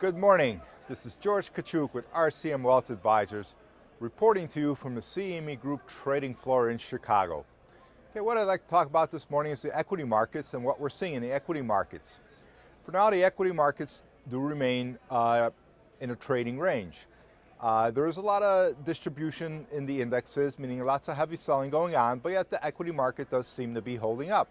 Good morning. This is George Kachuk with RCM Wealth Advisors, reporting to you from the CME Group trading floor in Chicago. Okay, what I'd like to talk about this morning is the equity markets and what we're seeing in the equity markets. For now, the equity markets do remain in a trading range. There is a lot of distribution in the indexes, meaning lots of heavy selling going on, but yet the equity market does seem to be holding up.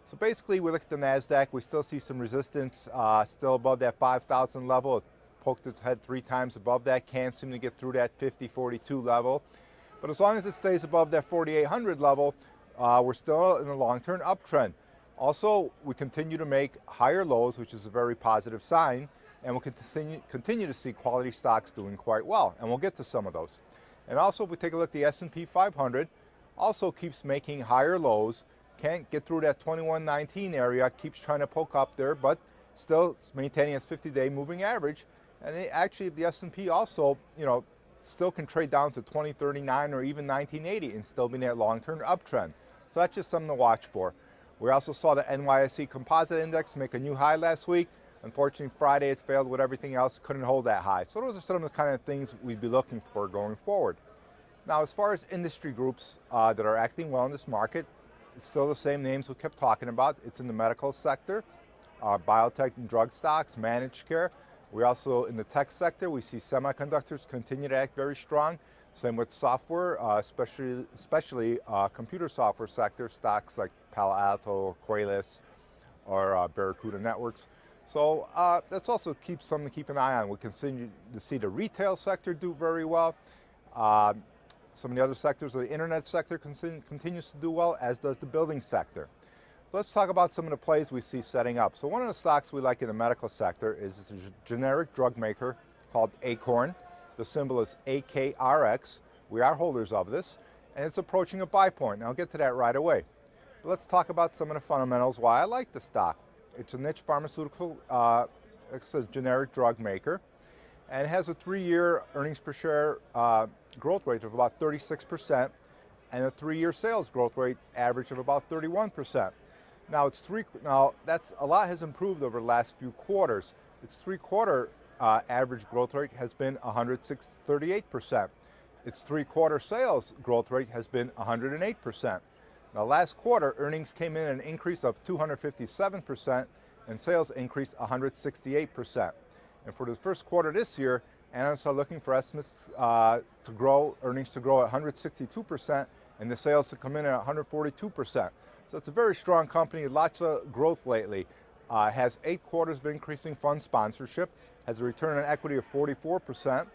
So basically, we look at the NASDAQ, we still see some resistance, still above that 5,000 level. It poked its head 3 times above that, can't seem to get through that 50-42 level. But as long as it stays above that 4,800 level, we're still in a long-term uptrend. Also, we continue to make higher lows, which is a very positive sign, and we'll continue to see quality stocks doing quite well, and we'll get to some of those. And also, if we take a look at the S&P 500, also keeps making higher lows, can't get through that 2119 area, keeps trying to poke up there, but still maintaining its 50-day moving average. And actually, the S&P also, still can trade down to 2039 or even 1980 and still be in that long-term uptrend. So that's just something to watch for. We also saw the NYSE Composite Index make a new high last week. Unfortunately, Friday it failed with everything else, couldn't hold that high. So those are some of the kind of things we'd be looking for going forward. Now, as far as industry groups that are acting well in this market, it's still the same names we kept talking about. It's in the medical sector, biotech and drug stocks, managed care. We also, in the tech sector, we see semiconductors continue to act very strong. Same with software, especially computer software sector, stocks like Palo Alto, Qualys, or Barracuda Networks. So that's also something to keep an eye on. We continue to see the retail sector do very well. Some of the other sectors of the internet sector continues to do well, as does the building sector. Let's talk about some of the plays we see setting up. So one of the stocks we like in the medical sector is a generic drug maker called Akorn. The symbol is AKRX. We are holders of this, and it's approaching a buy point. And I'll get to that right away. But let's talk about some of the fundamentals why I like the stock. It's a niche pharmaceutical, it's a generic drug maker, and it has a 3-year earnings per share growth rate of about 36%, and a 3-year sales growth rate average of about 31%. Now that's a lot has improved over the last few quarters. Its 3-quarter average growth rate has been 138%. Its 3-quarter sales growth rate has been 108%. Now, last quarter, earnings came in an increase of 257%, and sales increased 168%. And for the first quarter this year, analysts are looking for estimates earnings to grow at 162%, and the sales to come in at 142%. So it's a very strong company, lots of growth lately. Has 8 quarters of increasing fund sponsorship, has a return on equity of 44%,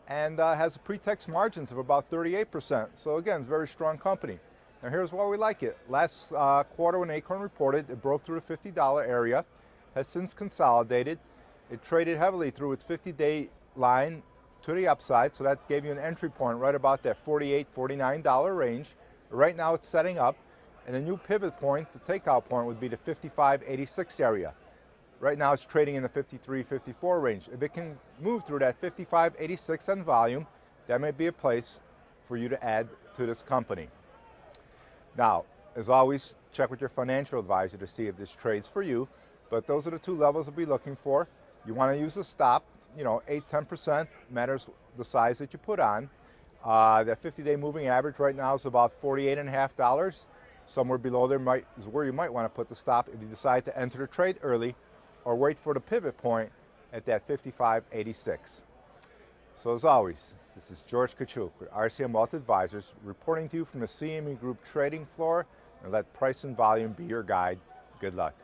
and has pre-tax margins of about 38%. So again, it's a very strong company. Now here's why we like it. Last quarter when Akorn reported, it broke through the $50 area, has since consolidated. It traded heavily through its 50-day line to the upside, so that gave you an entry point right about that $48, $49 range. Right now it's setting up, and a new pivot point, the takeout point, would be the 55.86 area. Right now it's trading in the 53, 54 range. If it can move through that 55.86 on volume, that may be a place for you to add to this company. Now, as always, check with your financial advisor to see if this trades for you, but those are the 2 levels to be looking for. You want to use a stop, 8-10%, matters the size that you put on. That 50-day moving average right now is about $48.50. Somewhere below there is where you might want to put the stop if you decide to enter the trade early or wait for the pivot point at that 55.86. So as always, this is George Kachuk with RCM Wealth Advisors, reporting to you from the CME Group trading floor, and let price and volume be your guide. Good luck.